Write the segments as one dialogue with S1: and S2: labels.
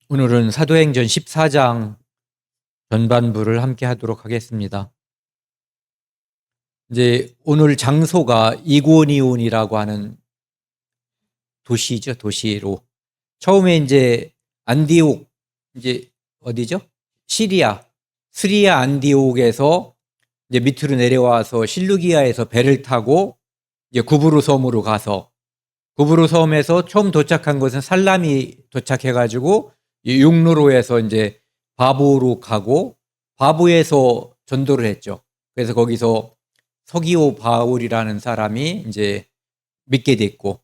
S1: 오늘은 사도행전 14장 전반부를 함께 하도록 하겠습니다. 이제 오늘 장소가 이고니온이라고 하는 도시죠, 도시로. 처음에 이제 안디옥, 이제 어디죠? 스리아 안디옥에서 이제 밑으로 내려와서 실루기아에서 배를 타고 이제 구브로 섬으로 가서, 구브로 섬에서 처음 도착한 것은 살람이 도착해가지고 육로로에서 이제 바보로 가고, 바보에서 전도를 했죠. 그래서 거기서 서기오 바울이라는 사람이 이제 믿게 됐고,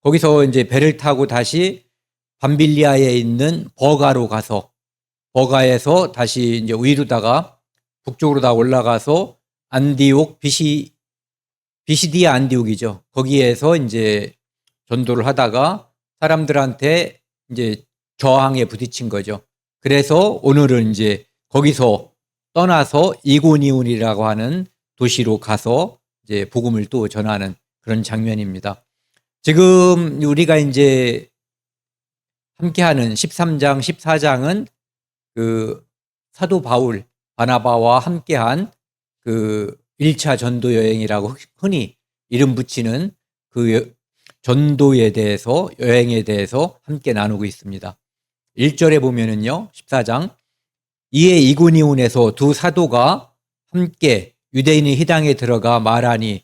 S1: 거기서 이제 배를 타고 다시 밤빌리아에 있는 버가로 가서, 버가에서 다시 이제 위로다가 북쪽으로 다 올라가서 안디옥, 비시디아 안디옥이죠. 거기에서 이제 전도를 하다가 사람들한테 이제 저항에 부딪힌 거죠. 그래서 오늘은 이제 거기서 떠나서 이고니온이라고 하는 도시로 가서 이제 복음을 또 전하는 그런 장면입니다. 지금 우리가 이제 함께하는 13장, 14장은 그 사도 바울, 바나바와 함께한 그 1차 전도 여행이라고 흔히 이름 붙이는 그 전도에 대해서, 여행에 대해서 함께 나누고 있습니다. 1절에 보면은요, 14장, 이에 이고니온에서 두 사도가 함께 유대인의 회당에 들어가 말하니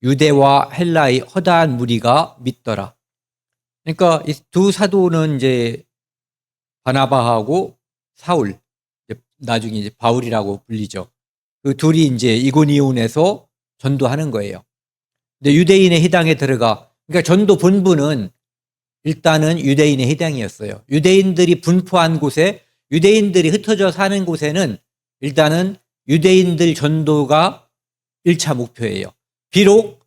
S1: 유대와 헬라의 허다한 무리가 믿더라. 그러니까 이 두 사도는 이제 바나바하고 사울, 나중에 이제 바울이라고 불리죠. 그 둘이 이제 이고니온에서 전도하는 거예요. 근데 유대인의 회당에 들어가, 그러니까 전도 본부는 일단은 유대인의 회당이었어요. 유대인들이 분포한 곳에, 유대인들이 흩어져 사는 곳에는 일단은 유대인들 전도가 1차 목표예요. 비록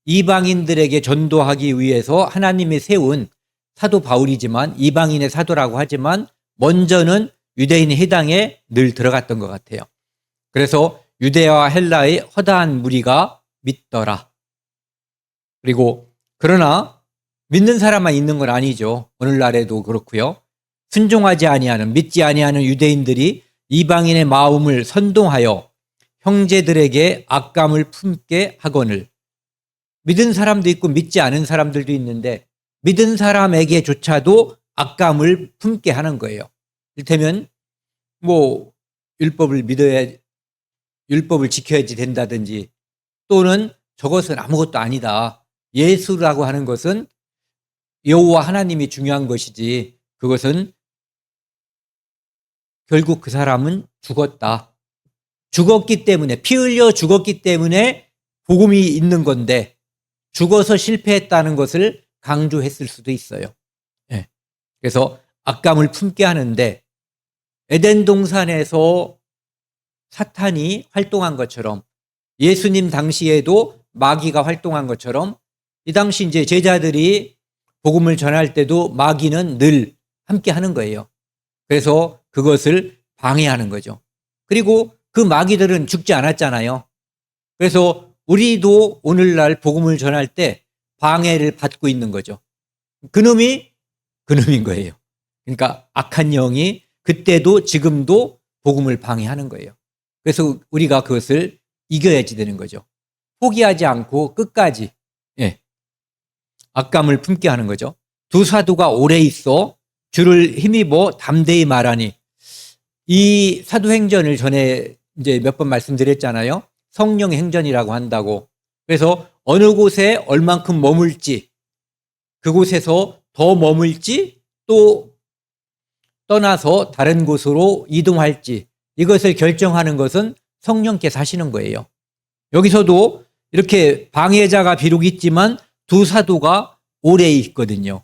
S1: 이방인들에게 전도하기 위해서 하나님이 세운 사도 바울이지만, 이방인의 사도라고 하지만 먼저는 유대인의 회당에 늘 들어갔던 것 같아요. 그래서 유대와 헬라의 허다한 무리가 믿더라. 그리고 그러나 믿는 사람만 있는 건 아니죠. 오늘날에도 그렇고요. 순종하지 아니하는, 믿지 아니하는 유대인들이 이방인의 마음을 선동하여 형제들에게 악감을 품게 하거늘. 믿은 사람도 있고 믿지 않은 사람들도 있는데 믿은 사람에게조차도 악감을 품게 하는 거예요. 이를테면 뭐 율법을 지켜야지 된다든지, 또는 저것은 아무것도 아니다. 예수라고 하는 것은 여호와 하나님이 중요한 것이지, 그것은 결국 그 사람은 죽었다. 죽었기 때문에, 피 흘려 죽었기 때문에 복음이 있는 건데 죽어서 실패했다는 것을 강조했을 수도 있어요. 네. 그래서 악감을 품게 하는데, 에덴 동산에서 사탄이 활동한 것처럼, 예수님 당시에도 마귀가 활동한 것처럼, 이 당시 이제 제자들이 복음을 전할 때도 마귀는 늘 함께 하는 거예요. 그래서 그것을 방해하는 거죠. 그리고 그 마귀들은 죽지 않았잖아요. 그래서 우리도 오늘날 복음을 전할 때 방해를 받고 있는 거죠. 그놈인 거예요. 그러니까 악한 영이 그때도 지금도 복음을 방해하는 거예요. 그래서 우리가 그것을 이겨야지 되는 거죠. 포기하지 않고 끝까지, 악감을 품게 하는 거죠. 두 사도가 오래 있어 주를 힘입어 담대히 말하니, 이 사도행전을 전에 이제 몇 번 말씀드렸잖아요. 성령 행전이라고 한다고. 그래서 어느 곳에 얼만큼 머물지, 그곳에서 더 머물지, 또 떠나서 다른 곳으로 이동할지, 이것을 결정하는 것은 성령께서 하시는 거예요. 여기서도 이렇게 방해자가 비록 있지만 두 사도가 오래 있거든요.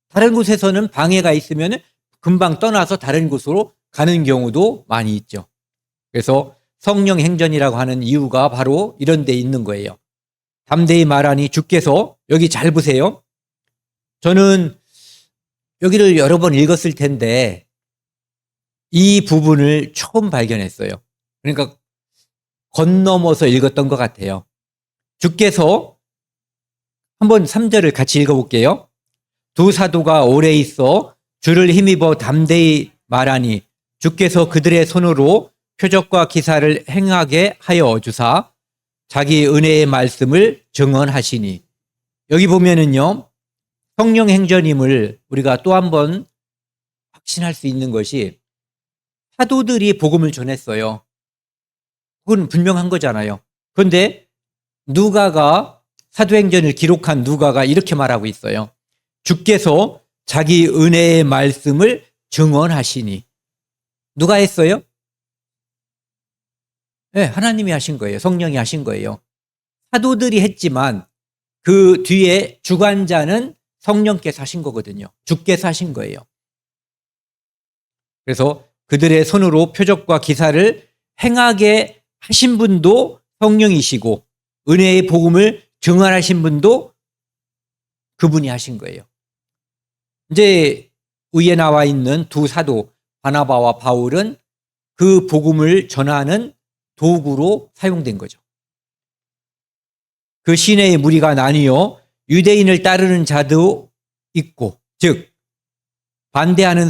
S1: 다른 곳에서는 방해가 있으면 금방 떠나서 다른 곳으로 가는 경우도 많이 있죠. 그래서 성령 행전이라고 하는 이유가 바로 이런 데 있는 거예요. 담대히 말하니 주께서, 여기 잘 보세요. 저는 여기를 여러 번 읽었을 텐데 이 부분을 처음 발견했어요. 그러니까 건너머서 읽었던 것 같아요. 주께서, 한번 3절을 같이 읽어볼게요. 두 사도가 오래 있어 주를 힘입어 담대히 말하니 주께서 그들의 손으로 표적과 기사를 행하게 하여 주사 자기 은혜의 말씀을 증언하시니. 여기 보면은요, 성령 행전임을 우리가 또 한 번 확신할 수 있는 것이 사도들이 복음을 전했어요. 그건 분명한 거잖아요. 그런데 누가가, 사도행전을 기록한 누가가 이렇게 말하고 있어요. 주께서 자기 은혜의 말씀을 증언하시니. 누가 했어요? 네, 하나님이 하신 거예요. 성령이 하신 거예요. 사도들이 했지만 그 뒤에 주관자는 성령께서 하신 거거든요. 주께서 하신 거예요. 그래서 그들의 손으로 표적과 기사를 행하게 하신 분도 성령이시고 은혜의 복음을 증언하신 분도 그분이 하신 거예요. 이제 위에 나와 있는 두 사도 바나바와 바울은 그 복음을 전하는 도구로 사용된 거죠. 그 시내의 무리가 나뉘어 유대인을 따르는 자도 있고, 즉 반대하는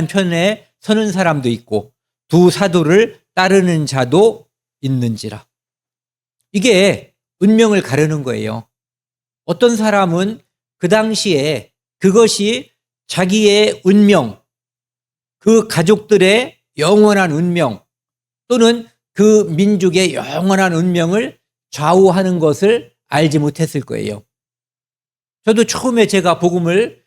S1: 편에 서는 사람도 있고 두 사도를 따르는 자도 있는지라. 이게 운명을 가르는 거예요. 어떤 사람은 그 당시에 그것이 자기의 운명, 그 가족들의 영원한 운명 또는 그 민족의 영원한 운명을 좌우하는 것을 알지 못했을 거예요. 저도 처음에 제가 복음을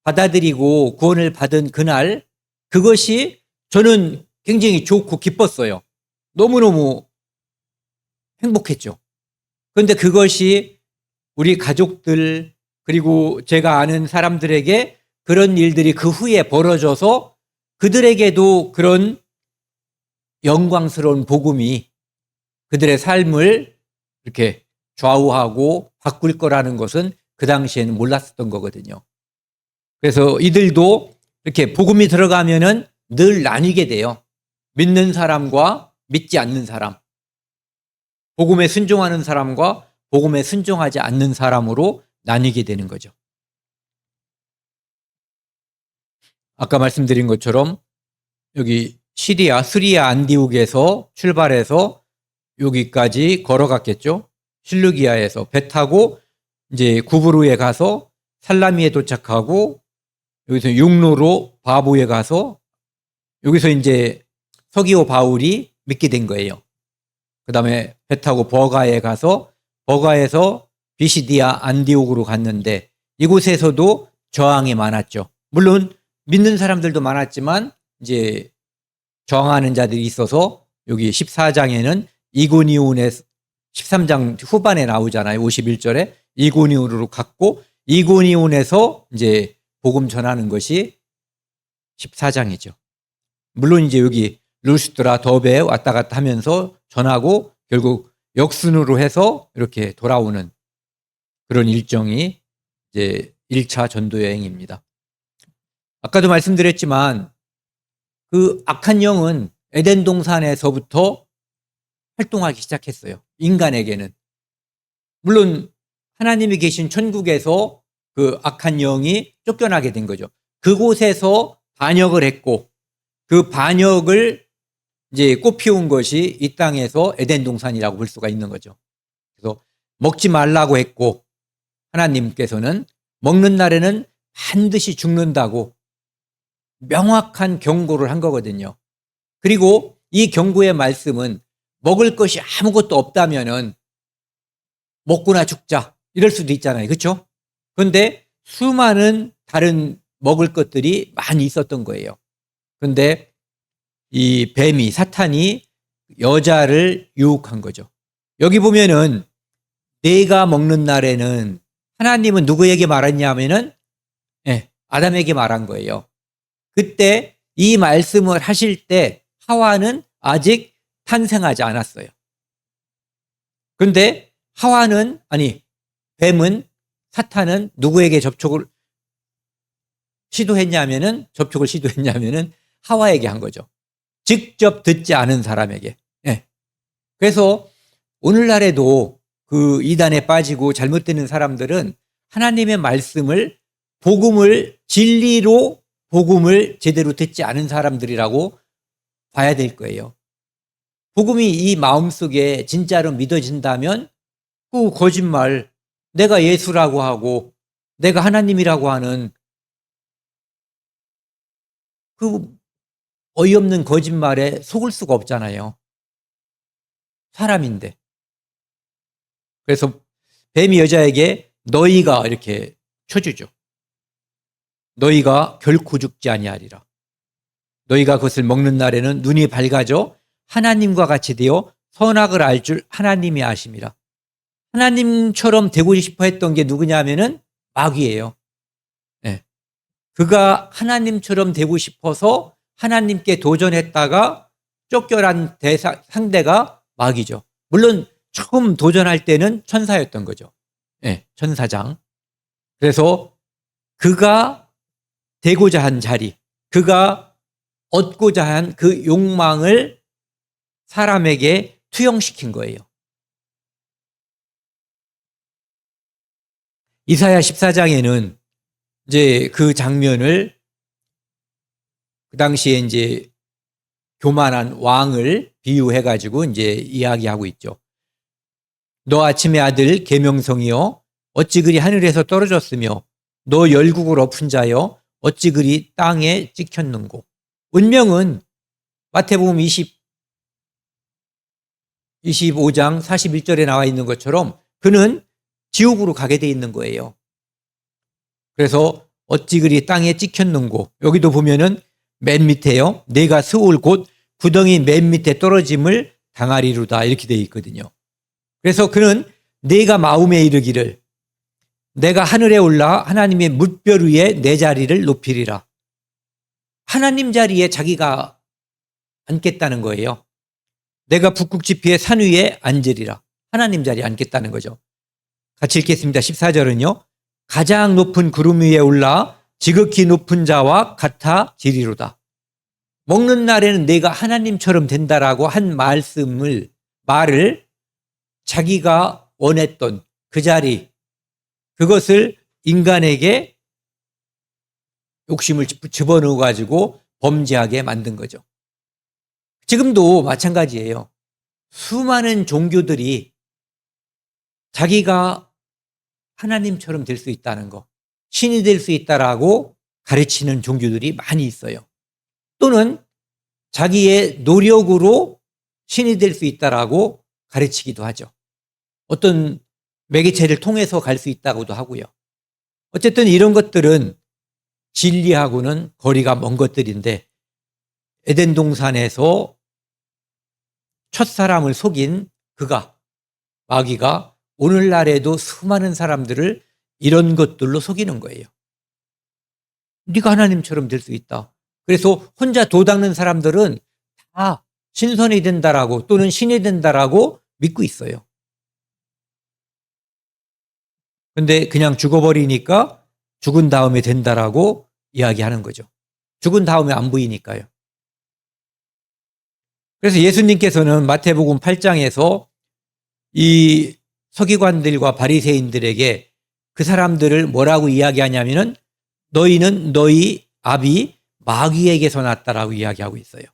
S1: 받아들이고 구원을 받은 그날, 그것이 저는 굉장히 좋고 기뻤어요. 너무너무 행복했죠. 그런데 그것이 우리 가족들 그리고 제가 아는 사람들에게 그런 일들이 그 후에 벌어져서 그들에게도 그런 영광스러운 복음이 그들의 삶을 이렇게 좌우하고 바꿀 거라는 것은 그 당시에는 몰랐었던 거거든요. 그래서 이들도 이렇게 복음이 들어가면은 늘 나뉘게 돼요. 믿는 사람과 믿지 않는 사람, 복음에 순종하는 사람과 복음에 순종하지 않는 사람으로 나뉘게 되는 거죠. 아까 말씀드린 것처럼 여기 스리아 안디옥에서 출발해서 여기까지 걸어갔겠죠. 실루기아에서 배 타고 이제 구브루에 가서 살라미에 도착하고 여기서 육로로 바보에 가서 여기서 이제 서기오 바울이 믿게 된 거예요. 그 다음에 배 타고 버가에 가서 버가에서 비시디아 안디옥으로 갔는데 이곳에서도 저항이 많았죠. 물론 믿는 사람들도 많았지만 이제 저항하는 자들이 있어서 여기 14장에는 이고니온에 13장 후반에 나오잖아요. 51절에 이고니온으로 갔고 이고니온에서 이제 복음 전하는 것이 14장이죠. 물론 이제 여기 루스드라 더베에 왔다 갔다 하면서 전하고 결국 역순으로 해서 이렇게 돌아오는 그런 일정이 이제 1차 전도 여행입니다. 아까도 말씀드렸지만 그 악한 영은 에덴 동산에서부터 활동하기 시작했어요. 인간에게는. 물론 하나님이 계신 천국에서 그 악한 영이 쫓겨나게 된 거죠. 그곳에서 반역을 했고 그 반역을 이제 꽃피운 것이 이 땅에서 에덴 동산이라고 볼 수가 있는 거죠. 그래서 먹지 말라고 했고 하나님께서는 먹는 날에는 반드시 죽는다고 명확한 경고를 한 거거든요. 그리고 이 경고의 말씀은 먹을 것이 아무것도 없다면은 먹고나 죽자 이럴 수도 있잖아요. 그렇죠? 그런데 수많은 다른 먹을 것들이 많이 있었던 거예요. 그런데 이 뱀이 사탄이 여자를 유혹한 거죠. 여기 보면은 내가 먹는 날에는 하나님은 누구에게 말했냐면은 아담에게 말한 거예요. 그때 이 말씀을 하실 때 하와는 아직 탄생하지 않았어요. 그런데 뱀은 사탄은 누구에게 접촉을 시도했냐면은 하와에게 한 거죠. 직접 듣지 않은 사람에게. 그래서 오늘날에도 그 이단에 빠지고 잘못 듣는 사람들은 하나님의 말씀을 진리로 복음을 제대로 듣지 않은 사람들이라고 봐야 될 거예요. 복음이 이 마음속에 진짜로 믿어진다면 그 거짓말, 내가 예수라고 하고 내가 하나님이라고 하는 그 어이없는 거짓말에 속을 수가 없잖아요. 사람인데. 그래서 뱀이 여자에게 너희가 이렇게 쳐주죠. 너희가 결코 죽지 아니하리라. 너희가 그것을 먹는 날에는 눈이 밝아져 하나님과 같이 되어 선악을 알 줄 하나님이 아심이라. 하나님처럼 되고 싶어 했던 게 누구냐면은 마귀예요. 네. 그가 하나님처럼 되고 싶어서 하나님께 도전했다가 쫓겨난 상대가 마귀죠. 물론 처음 도전할 때는 천사였던 거죠. 네, 천사장. 그래서 그가 되고자 한 자리, 그가 얻고자 한 그 욕망을 사람에게 투영시킨 거예요. 이사야 14장에는 이제 그 장면을 그 당시에 이제 교만한 왕을 비유해가지고 이제 이야기하고 있죠. 너 아침의 아들 계명성이여 어찌 그리 하늘에서 떨어졌으며 너 열국을 엎은 자여 어찌 그리 땅에 찍혔는고. 운명은 마태복음 25장 41절에 나와 있는 것처럼 그는 지옥으로 가게 돼 있는 거예요. 그래서 어찌 그리 땅에 찍혔는고. 여기도 보면은 맨 밑에요. 내가 스올 곧 구덩이 맨 밑에 떨어짐을 당하리로다 이렇게 돼 있거든요. 그래서 그는 내가 마음에 이르기를 내가 하늘에 올라 하나님의 뭇별 위에 내 자리를 높이리라. 하나님 자리에 자기가 앉겠다는 거예요. 내가 북극 지피의 산 위에 앉으리라. 하나님 자리에 앉겠다는 거죠. 같이 읽겠습니다. 14절은요. 가장 높은 구름 위에 올라 지극히 높은 자와 같아지리로다. 먹는 날에는 내가 하나님처럼 된다라고 한 말을 자기가 원했던 그 자리, 그것을 인간에게 욕심을 집어넣어 가지고 범죄하게 만든 거죠. 지금도 마찬가지예요. 수많은 종교들이 자기가 하나님처럼 될 수 있다는 거, 신이 될 수 있다라고 가르치는 종교들이 많이 있어요. 또는 자기의 노력으로 신이 될 수 있다라고 가르치기도 하죠. 어떤 매개체를 통해서 갈 수 있다고도 하고요. 어쨌든 이런 것들은 진리하고는 거리가 먼 것들인데 에덴 동산에서 첫사람을 속인 마귀가 오늘날에도 수많은 사람들을 이런 것들로 속이는 거예요. 네가 하나님처럼 될 수 있다. 그래서 혼자 도 닦는 사람들은 다 신선이 된다라고 또는 신이 된다라고 믿고 있어요. 근데 그냥 죽어버리니까 죽은 다음에 된다라고 이야기하는 거죠. 죽은 다음에 안 보이니까요. 그래서 예수님께서는 마태복음 8장에서 이 서기관들과 바리새인들에게 그 사람들을 뭐라고 이야기하냐면은 너희는 너희 아비 마귀에게서 났다라고 이야기하고 있어요.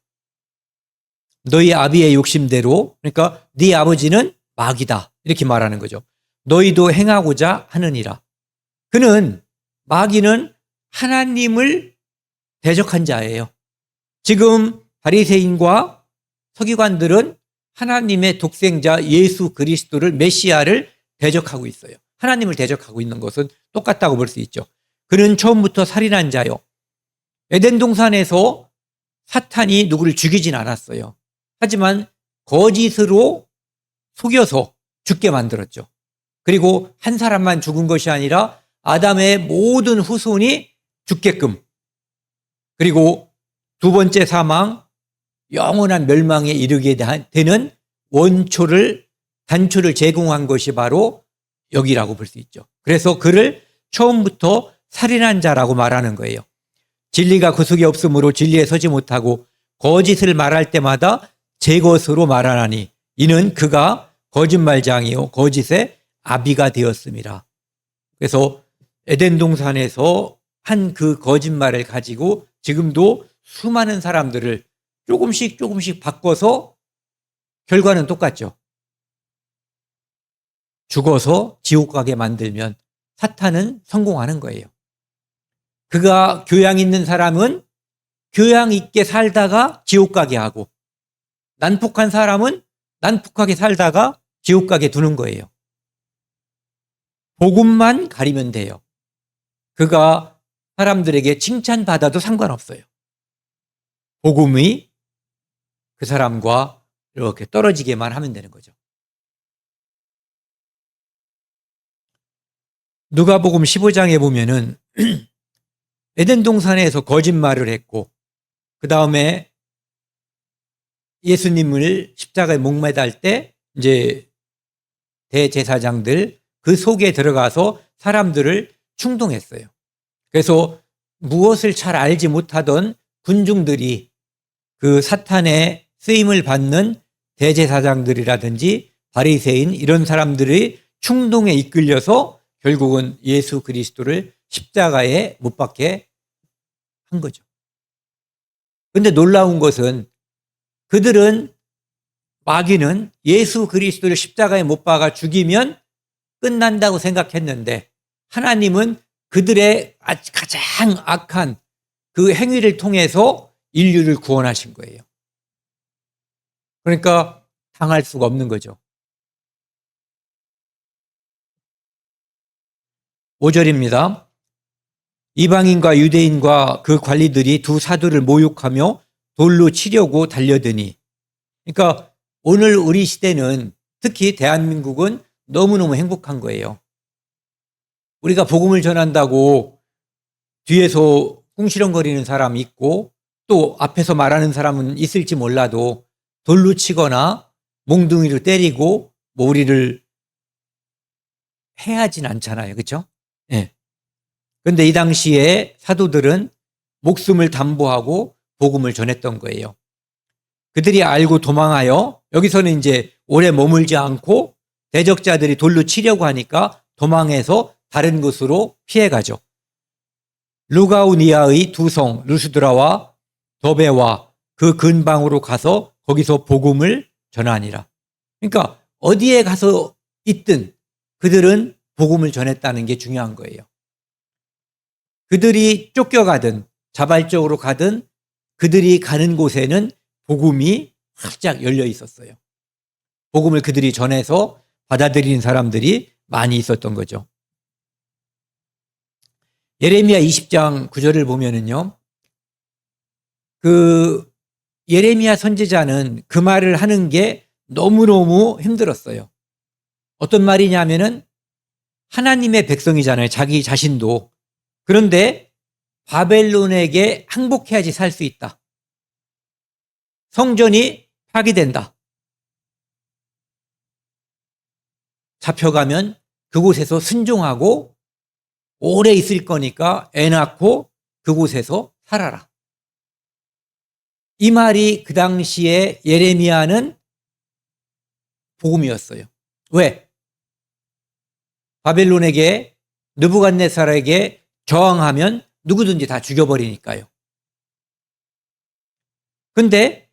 S1: 너희 아비의 욕심대로, 그러니까 네 아버지는 마귀다 이렇게 말하는 거죠. 너희도 행하고자 하느니라. 마귀는 하나님을 대적한 자예요. 지금 바리새인과 서기관들은 하나님의 독생자 예수 그리스도를 메시아를 대적하고 있어요. 하나님을 대적하고 있는 것은 똑같다고 볼 수 있죠. 그는 처음부터 살인한 자요. 에덴 동산에서 사탄이 누구를 죽이진 않았어요. 하지만 거짓으로 속여서 죽게 만들었죠. 그리고 한 사람만 죽은 것이 아니라 아담의 모든 후손이 죽게끔, 그리고 두 번째 사망, 영원한 멸망에 이르게 되는 단초를 제공한 것이 바로 여기라고 볼 수 있죠. 그래서 그를 처음부터 살인한 자라고 말하는 거예요. 진리가 그 속에 없으므로 진리에 서지 못하고 거짓을 말할 때마다 제 것으로 말하나니 이는 그가 거짓말장이요 거짓의 아비가 되었습니다. 그래서 에덴 동산에서 한 그 거짓말을 가지고 지금도 수많은 사람들을 조금씩 바꿔서 결과는 똑같죠. 죽어서 지옥 가게 만들면 사탄은 성공하는 거예요. 그가 교양 있는 사람은 교양 있게 살다가 지옥 가게 하고, 난폭한 사람은 난폭하게 살다가 지옥 가게 두는 거예요. 복음만 가리면 돼요. 그가 사람들에게 칭찬받아도 상관없어요. 복음이 그 사람과 이렇게 떨어지게만 하면 되는 거죠. 누가복음 15장에 보면은 에덴 동산에서 거짓말을 했고, 그 다음에 예수님을 십자가에 목매달 때 이제 대제사장들 그 속에 들어가서 사람들을 충동했어요. 그래서 무엇을 잘 알지 못하던 군중들이 그 사탄의 쓰임을 받는 대제사장들이라든지 바리새인 이런 사람들의 충동에 이끌려서 결국은 예수 그리스도를 십자가에 못 박게 한 거죠. 그런데 놀라운 것은 그들은, 마귀는 예수 그리스도를 십자가에 못 박아 죽이면 끝난다고 생각했는데, 하나님은 그들의 가장 악한 그 행위를 통해서 인류를 구원하신 거예요. 그러니까 당할 수가 없는 거죠. 5절입니다. 이방인과 유대인과 그 관리들이 두 사도를 모욕하며 돌로 치려고 달려드니. 그러니까 오늘 우리 시대는, 특히 대한민국은 너무너무 행복한 거예요. 우리가 복음을 전한다고 뒤에서 궁시렁거리는 사람이 있고, 또 앞에서 말하는 사람은 있을지 몰라도 돌로 치거나 몽둥이로 때리고 뭐 우리를 해하진 않잖아요. 그렇죠? 예. 그런데 이 당시에 사도들은 목숨을 담보하고 복음을 전했던 거예요. 그들이 알고 도망하여, 여기서는 이제 오래 머물지 않고 대적자들이 돌로 치려고 하니까 도망해서 다른 곳으로 피해가죠. 루가우니아의 두 성 루스드라와 더베와 그 근방으로 가서 거기서 복음을 전하니라. 그러니까 어디에 가서 있든 그들은 복음을 전했다는 게 중요한 거예요. 그들이 쫓겨가든 자발적으로 가든 그들이 가는 곳에는 복음이 활짝 열려 있었어요. 복음을 그들이 전해서 받아들이는 사람들이 많이 있었던 거죠. 예레미야 20장 9절을 보면은요, 그 예레미야 선지자는 그 말을 하는 게 너무너무 힘들었어요. 어떤 말이냐면은 하나님의 백성이잖아요. 자기 자신도. 그런데 바벨론에게 항복해야지 살 수 있다. 성전이 파괴된다. 잡혀가면 그곳에서 순종하고 오래 있을 거니까 애 낳고 그곳에서 살아라. 이 말이 그 당시에 예레미야는 복음이었어요. 왜? 바벨론에게, 느부갓네살에게 저항하면 누구든지 다 죽여버리니까요. 근데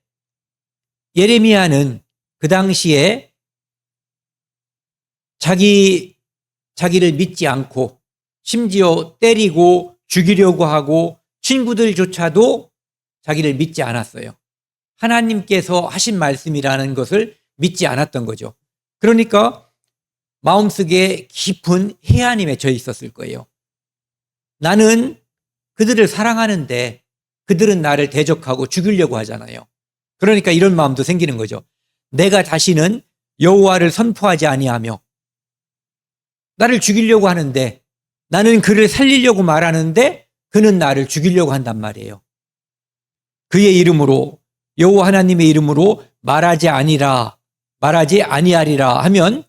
S1: 예레미야는 그 당시에 자기를 믿지 않고 심지어 때리고 죽이려고 하고 친구들조차도 자기를 믿지 않았어요. 하나님께서 하신 말씀이라는 것을 믿지 않았던 거죠. 그러니까 마음속에 깊은 해안이 맺혀 있었을 거예요. 나는 그들을 사랑하는데 그들은 나를 대적하고 죽이려고 하잖아요. 그러니까 이런 마음도 생기는 거죠. 내가 다시는 여호와를 선포하지 아니하며 나를 죽이려고 하는데, 나는 그를 살리려고 말하는데 그는 나를 죽이려고 한단 말이에요. 그의 이름으로, 여호와 하나님의 이름으로 말하지 아니하리라 하면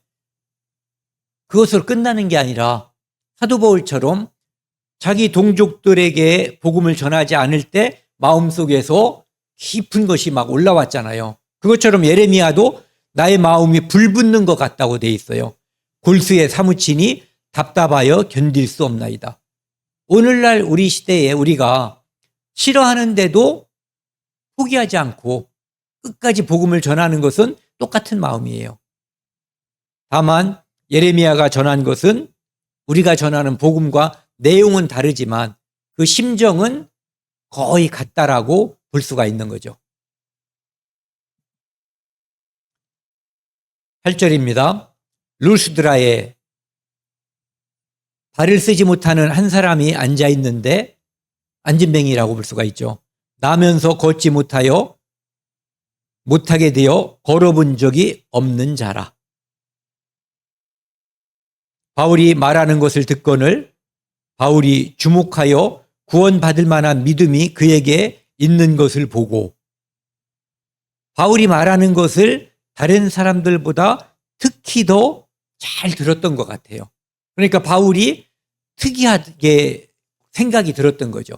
S1: 그것으로 끝나는 게 아니라 사도 바울처럼 자기 동족들에게 복음을 전하지 않을 때 마음속에서 깊은 것이 막 올라왔잖아요. 그것처럼 예레미야도 나의 마음이 불붙는 것 같다고 돼 있어요. 골수에 사무치니 답답하여 견딜 수 없나이다. 오늘날 우리 시대에 우리가 싫어하는데도 포기하지 않고 끝까지 복음을 전하는 것은 똑같은 마음이에요. 다만 예레미야가 전한 것은 우리가 전하는 복음과 내용은 다르지만 그 심정은 거의 같다라고 볼 수가 있는 거죠. 8절입니다. 루스드라에 발을 쓰지 못하는 한 사람이 앉아 있는데 안진뱅이라고 볼 수가 있죠. 나면서 걷지 못하게 되어 걸어본 적이 없는 자라. 바울이 말하는 것을 듣거늘 바울이 주목하여 구원받을 만한 믿음이 그에게 있는 것을 보고 바울이 말하는 것을 다른 사람들보다 특히 더 잘 들었던 것 같아요. 그러니까 바울이 특이하게 생각이 들었던 거죠.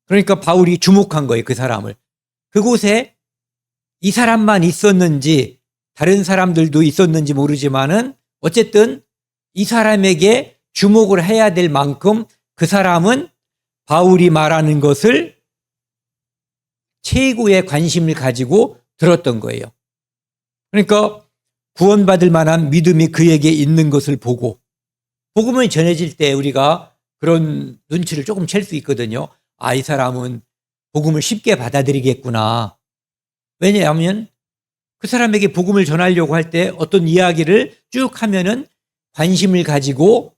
S1: 그러니까 바울이 주목한 거예요, 그 사람을. 그곳에 이 사람만 있었는지 다른 사람들도 있었는지 모르지만은 어쨌든 이 사람에게 주목을 해야 될 만큼 그 사람은 바울이 말하는 것을 최고의 관심을 가지고 들었던 거예요. 그러니까 구원받을 만한 믿음이 그에게 있는 것을 보고 복음이 전해질 때 우리가 그런 눈치를 조금 챌 수 있거든요. 아, 이 사람은 복음을 쉽게 받아들이겠구나. 왜냐하면 그 사람에게 복음을 전하려고 할 때 어떤 이야기를 쭉 하면은 관심을 가지고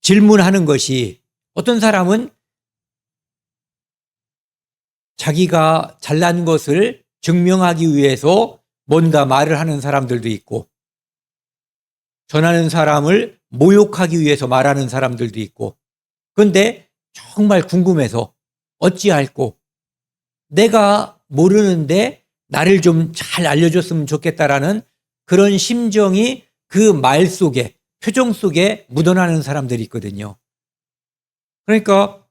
S1: 질문하는 것이 어떤 사람은 자기가 잘난 것을 증명하기 위해서 뭔가 말을 하는 사람들도 있고 전하는 사람을 모욕하기 위해서 말하는 사람들도 있고 그런데 정말 궁금해서 어찌할꼬 내가 모르는데 나를 좀 잘 알려줬으면 좋겠다라는 그런 심정이 그 말 속에 표정 속에 묻어나는 사람들이 있거든요. 그러니까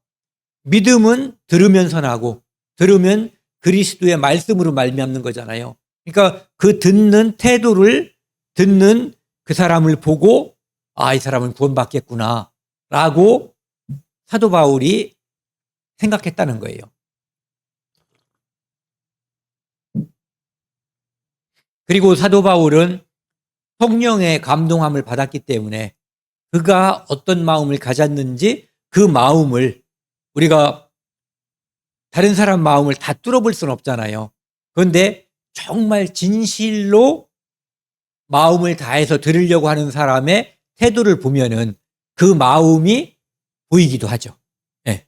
S1: 믿음은 들으면서 나고 들으면 그리스도의 말씀으로 말미암는 거잖아요. 그러니까 그 듣는 태도를 듣는 그 사람을 보고 아, 이 사람은 구원받겠구나 라고 사도 바울이 생각했다는 거예요. 그리고 사도 바울은 성령의 감동함을 받았기 때문에 그가 어떤 마음을 가졌는지 그 마음을 우리가 다른 사람 마음을 다 뚫어볼 수는 없잖아요. 그런데 정말 진실로 마음을 다해서 들으려고 하는 사람의 태도를 보면은 그 마음이 보이기도 하죠. 네.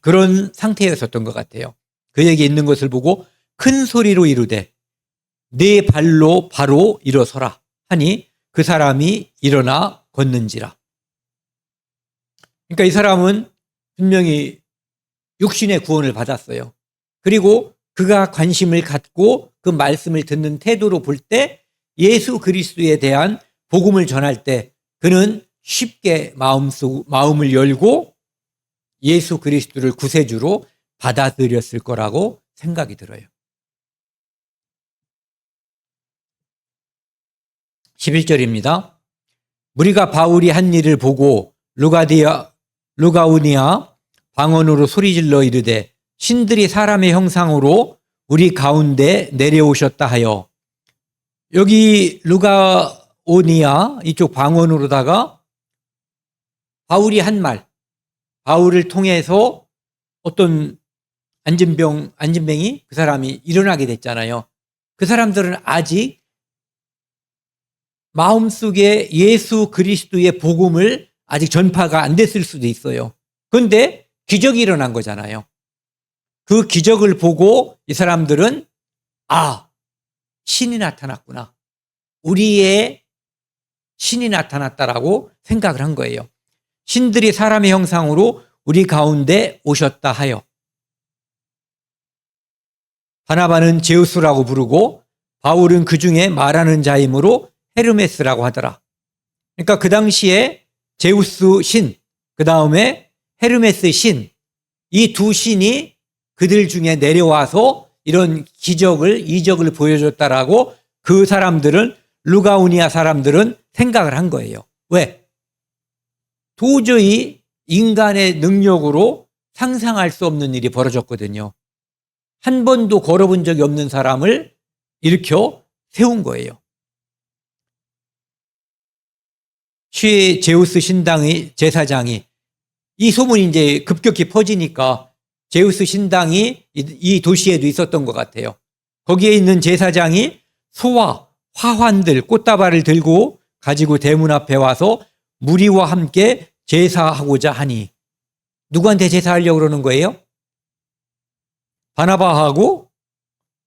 S1: 그런 상태였었던 것 같아요. 그에게 있는 것을 보고 큰 소리로 이르되 네 발로 바로 일어서라 하니 그 사람이 일어나 걷는지라. 그러니까 이 사람은 분명히 육신의 구원을 받았어요. 그리고 그가 관심을 갖고 그 말씀을 듣는 태도로 볼 때 예수 그리스도에 대한 복음을 전할 때 그는 쉽게 마음을 열고 예수 그리스도를 구세주로 받아들였을 거라고 생각이 들어요. 11절입니다. 무리가 바울이 한 일을 보고 루가우니아 방언으로 소리질러 이르되 신들이 사람의 형상으로 우리 가운데 내려오셨다 하여 여기 루가오니아 이쪽 방언으로다가 바울이 한 말, 바울을 통해서 어떤 안진뱅이 그 사람이 일어나게 됐잖아요. 그 사람들은 아직 마음속에 예수 그리스도의 복음을 아직 전파가 안 됐을 수도 있어요. 그런데 기적이 일어난 거잖아요. 그 기적을 보고 이 사람들은 아, 신이 나타났구나. 우리의 신이 나타났다라고 생각을 한 거예요. 신들이 사람의 형상으로 우리 가운데 오셨다 하여. 바나바는 제우스라고 부르고 바울은 그 중에 말하는 자이므로 헤르메스라고 하더라. 그러니까 그 당시에 제우스 신, 그 다음에 헤르메스 신, 이 두 신이 그들 중에 내려와서 이런 이적을 보여줬다라고 그 사람들은 루가우니아 사람들은 생각을 한 거예요. 왜? 도저히 인간의 능력으로 상상할 수 없는 일이 벌어졌거든요. 한 번도 걸어본 적이 없는 사람을 일으켜 세운 거예요. 제우스 신당의 제사장이, 이 소문이 이제 급격히 퍼지니까 제우스 신당이 이 도시에도 있었던 것 같아요. 거기에 있는 제사장이 소와 화환들, 꽃다발을 들고 가지고 대문 앞에 와서 무리와 함께 제사하고자 하니, 누구한테 제사하려고 그러는 거예요? 바나바하고,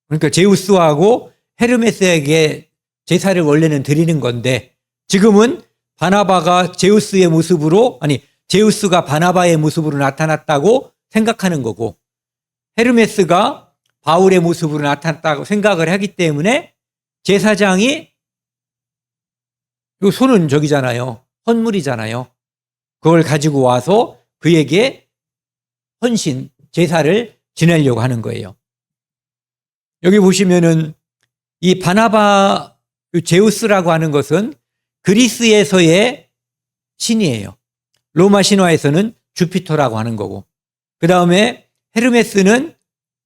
S1: 그러니까 제우스하고 헤르메스에게 제사를 원래는 드리는 건데, 지금은 바나바가 제우스의 모습으로, 아니 제우스가 바나바의 모습으로 나타났다고 생각하는 거고, 헤르메스가 바울의 모습으로 나타났다고 생각을 하기 때문에 제사장이, 이 손은 저기잖아요, 헌물이잖아요. 그걸 가지고 와서 그에게 헌신, 제사를 지내려고 하는 거예요. 여기 보시면은 이 바나바, 제우스라고 하는 것은 그리스에서의 신이에요. 로마 신화에서는 주피터라고 하는 거고, 그 다음에 헤르메스는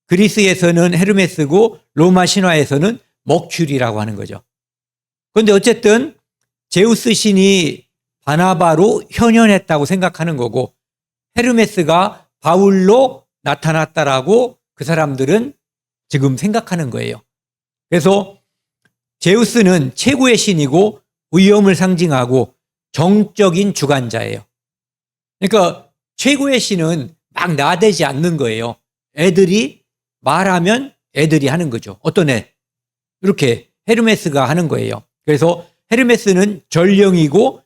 S1: 그리스에서는 헤르메스고 로마 신화에서는 머큐리라고 하는 거죠. 그런데 어쨌든 제우스 신이 바나바로 현현했다고 생각하는 거고, 헤르메스가 바울로 나타났다라고 그 사람들은 지금 생각하는 거예요. 그래서 제우스는 최고의 신이고 위엄을 상징하고 정적인 주관자예요. 그러니까 최고의 신은 막 나대지 않는 거예요. 애들이 말하면 애들이 하는 거죠. 어떤 애? 이렇게 헤르메스가 하는 거예요. 그래서 헤르메스는 전령이고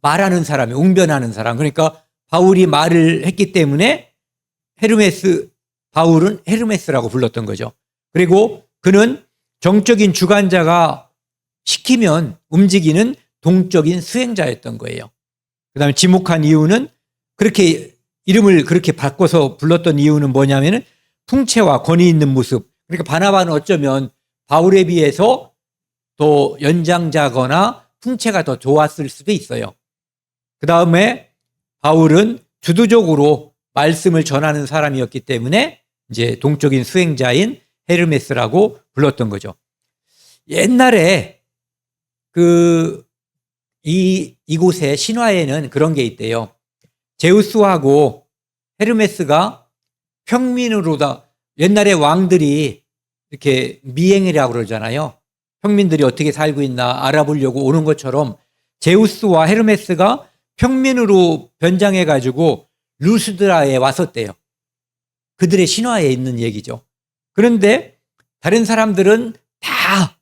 S1: 말하는 사람이, 웅변하는 사람. 그러니까 바울이 말을 했기 때문에 바울은 헤르메스라고 불렀던 거죠. 그리고 그는 정적인 주관자가 시키면 움직이는 동적인 수행자였던 거예요. 그 다음에 지목한 이유는, 그렇게 이름을 그렇게 바꿔서 불렀던 이유는 뭐냐면은 풍채와 권위 있는 모습. 그러니까 바나바는 어쩌면 바울에 비해서 더 연장자거나 풍채가 더 좋았을 수도 있어요. 그 다음에 바울은 주도적으로 말씀을 전하는 사람이었기 때문에 이제 동적인 수행자인 헤르메스라고 불렀던 거죠. 옛날에 이곳에 신화에는 그런 게 있대요. 제우스하고 헤르메스가 평민으로다, 옛날에 왕들이 이렇게 미행이라고 그러잖아요. 평민들이 어떻게 살고 있나 알아보려고 오는 것처럼 제우스와 헤르메스가 평민으로 변장해가지고 루스드라에 왔었대요. 그들의 신화에 있는 얘기죠. 그런데 다른 사람들은 다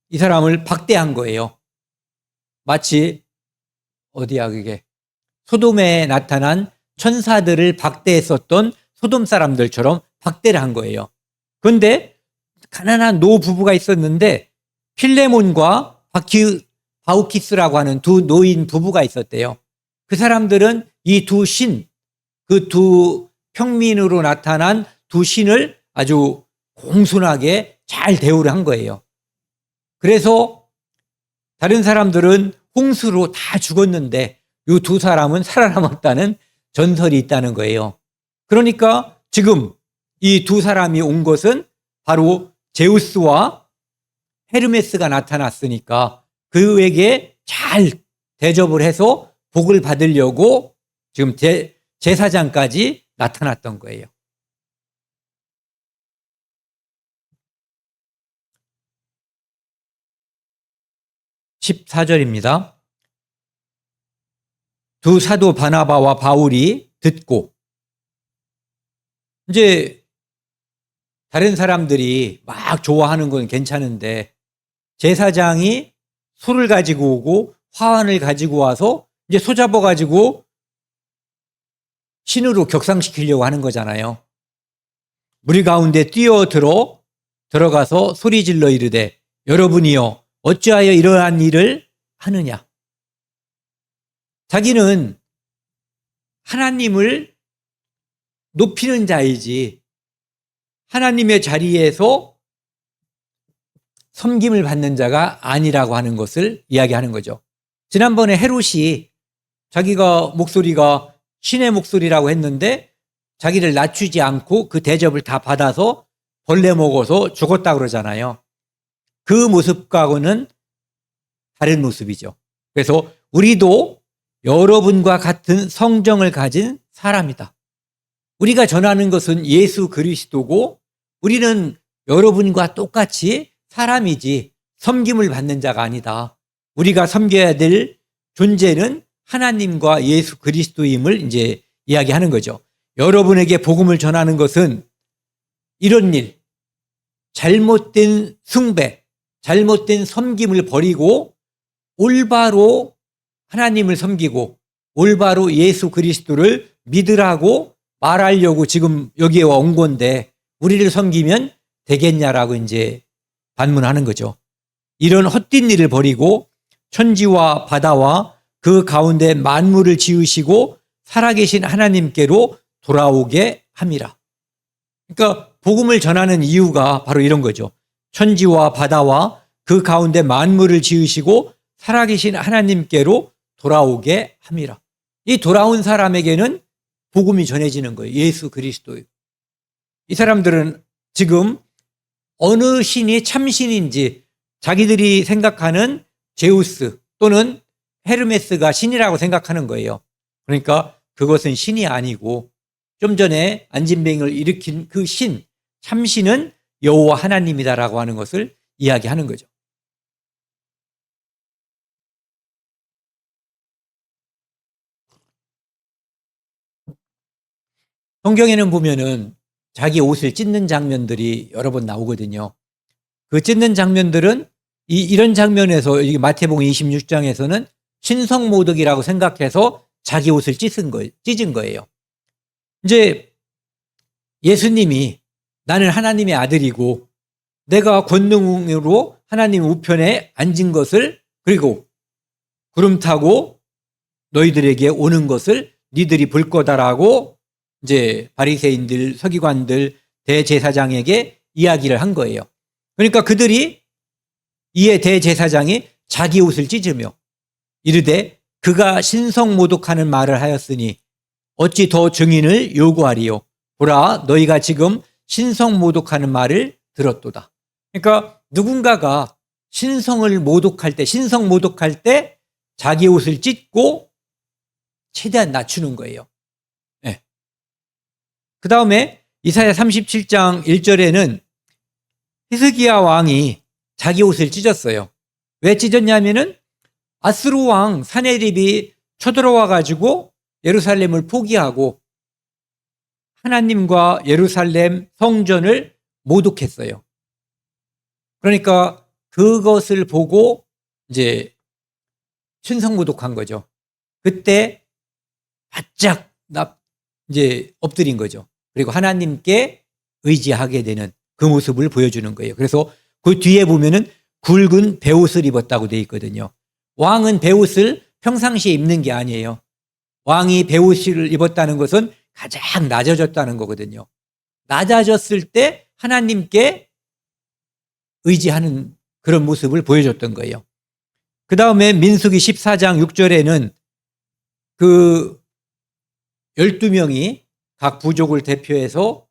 S1: 이 사람을 박대한 거예요. 마치 어디야 그게, 소돔에 나타난 천사들을 박대했었던 소돔 사람들처럼 박대를 한 거예요. 그런데 가난한 노 부부가 있었는데 필레몬과 바우키스라고 하는 두 노인 부부가 있었대요. 그 사람들은 이 두 신, 그 두 평민으로 나타난 두 신을 아주 공손하게 잘 대우를 한 거예요. 그래서 다른 사람들은 홍수로 다 죽었는데 이 두 사람은 살아남았다는 전설이 있다는 거예요. 그러니까 지금 이 두 사람이 온 것은 바로 제우스와 헤르메스가 나타났으니까 그에게 잘 대접을 해서 복을 받으려고 지금 제사장까지 나타났던 거예요. 14절입니다. 두 사도 바나바와 바울이 듣고, 이제 다른 사람들이 막 좋아하는 건 괜찮은데 제사장이 소를 가지고 오고 화환을 가지고 와서 이제 소잡아 가지고 신으로 격상시키려고 하는 거잖아요. 무리 가운데 들어가서 소리질러 이르되 여러분이여 어찌하여 이러한 일을 하느냐. 자기는 하나님을 높이는 자이지 하나님의 자리에서 섬김을 받는 자가 아니라고 하는 것을 이야기하는 거죠. 지난번에 헤롯이 자기가 목소리가 신의 목소리라고 했는데 자기를 낮추지 않고 그 대접을 다 받아서 벌레 먹어서 죽었다 그러잖아요. 그 모습과는 다른 모습이죠. 그래서 우리도 여러분과 같은 성정을 가진 사람이다. 우리가 전하는 것은 예수 그리스도고 우리는 여러분과 똑같이 사람이지 섬김을 받는 자가 아니다. 우리가 섬겨야 될 존재는 하나님과 예수 그리스도임을 이제 이야기하는 거죠. 여러분에게 복음을 전하는 것은 이런 일, 잘못된 숭배, 잘못된 섬김을 버리고 올바로 하나님을 섬기고 올바로 예수 그리스도를 믿으라고 말하려고 지금 여기에 온 건데 우리를 섬기면 되겠냐라고 이제 반문하는 거죠. 이런 헛된 일을 버리고 천지와 바다와 그 가운데 만물을 지으시고 살아계신 하나님께로 돌아오게 함이라. 그러니까 복음을 전하는 이유가 바로 이런 거죠. 천지와 바다와 그 가운데 만물을 지으시고 살아계신 하나님께로 돌아오게 함이라. 이 돌아온 사람에게는 복음이 전해지는 거예요. 예수 그리스도예요. 이 사람들은 지금 어느 신이 참신인지 자기들이 생각하는 제우스 또는 헤르메스가 신이라고 생각하는 거예요. 그러니까 그것은 신이 아니고 좀 전에 안진뱅이를 일으킨 그 신, 참신은 여호와 하나님이다라고 하는 것을 이야기하는 거죠. 성경에는 보면은 자기 옷을 찢는 장면들이 여러 번 나오거든요. 그 찢는 장면들은 이런 장면에서 마태복음 26장에서는 신성모독이라고 생각해서 자기 옷을 찢은 거예요. 이제 예수님이 나는 하나님의 아들이고 내가 권능으로 하나님 우편에 앉은 것을 그리고 구름 타고 너희들에게 오는 것을 니들이 볼 거다라고 이제 바리새인들, 서기관들, 대제사장에게 이야기를 한 거예요. 그러니까 그들이 이에 대제사장이 자기 옷을 찢으며 이르되 그가 신성모독하는 말을 하였으니 어찌 더 증인을 요구하리요. 보라 너희가 지금 신성모독하는 말을 들었도다. 그러니까 누군가가 신성모독할 때 자기 옷을 찢고 최대한 낮추는 거예요. 네. 그 다음에 이사야 37장 1절에는 히스기야 왕이 자기 옷을 찢었어요. 왜 찢었냐면은 아스루 왕 사네립이 쳐들어와 가지고 예루살렘을 포기하고 하나님과 예루살렘 성전을 모독했어요. 그러니까 그것을 보고 이제 신성모독한 거죠. 그때 바짝 이제 엎드린 거죠. 그리고 하나님께 의지하게 되는 그 모습을 보여주는 거예요. 그래서 그 뒤에 보면은 굵은 베옷을 입었다고 되어 있거든요. 왕은 베옷을 평상시에 입는 게 아니에요. 왕이 베옷을 입었다는 것은 가장 낮아졌다는 거거든요. 낮아졌을 때 하나님께 의지하는 그런 모습을 보여줬던 거예요. 그 다음에 민수기 14장 6절에는 그 12명이 각 부족을 대표해서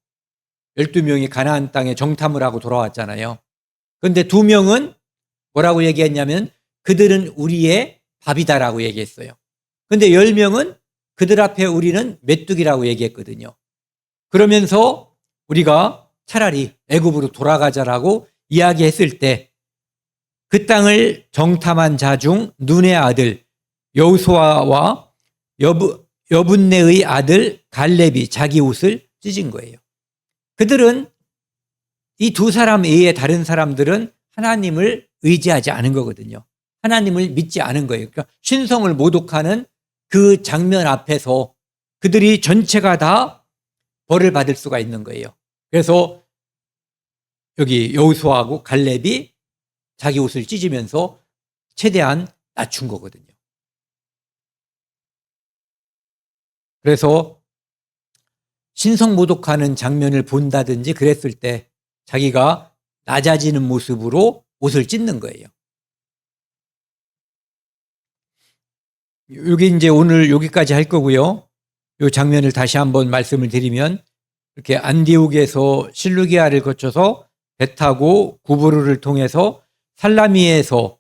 S1: 12명이 가나안 땅에 정탐을 하고 돌아왔잖아요. 그런데 2명은 뭐라고 얘기했냐면 그들은 우리의 밥이다라고 얘기했어요. 그런데 10명은 그들 앞에 우리는 메뚜기라고 얘기했거든요. 그러면서 우리가 차라리 애굽으로 돌아가자라고 이야기했을 때 그 땅을 정탐한 자 중 눈의 아들 여호수아와 여분네의 아들 갈렙이 자기 옷을 찢은 거예요. 그들은 이 두 사람 외에 다른 사람들은 하나님을 의지하지 않은 거거든요. 하나님을 믿지 않은 거예요. 그러니까 신성을 모독하는 그 장면 앞에서 그들이 전체가 다 벌을 받을 수가 있는 거예요. 그래서 여기 여호수아하고 갈렙이 자기 옷을 찢으면서 최대한 낮춘 거거든요. 그래서 신성 모독하는 장면을 본다든지 그랬을 때 자기가 낮아지는 모습으로 옷을 찢는 거예요. 여기 이제 오늘 여기까지 할 거고요. 이 장면을 다시 한번 말씀을 드리면 이렇게 안디옥에서 실루기아를 거쳐서 배 타고 구브르를 통해서 살라미에서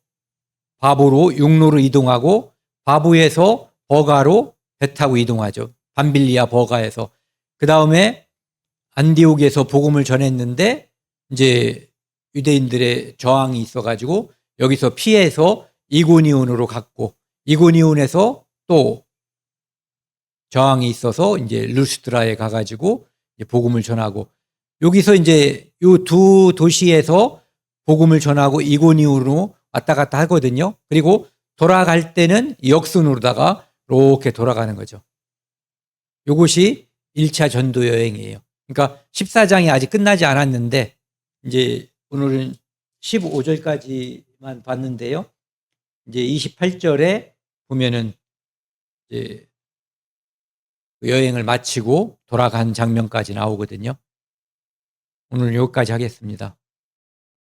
S1: 바보로 육로로 이동하고 바보에서 버가로 배 타고 이동하죠. 밤빌리아 버가에서. 그 다음에 안디옥에서 복음을 전했는데 이제 유대인들의 저항이 있어가지고 여기서 피해서 이고니온으로 갔고 이고니온에서 또 저항이 있어서 이제 루스드라에 가가지고 이제 복음을 전하고 여기서 이제 이 두 도시에서 복음을 전하고 이고니온으로 왔다 갔다 하거든요. 그리고 돌아갈 때는 역순으로다가 이렇게 돌아가는 거죠. 이것이 1차 전도 여행이에요. 그러니까 14장이 아직 끝나지 않았는데 이제 오늘은 15절까지만 봤는데요. 이제 28절에 보면은 이제 여행을 마치고 돌아간 장면까지 나오거든요. 오늘 여기까지 하겠습니다.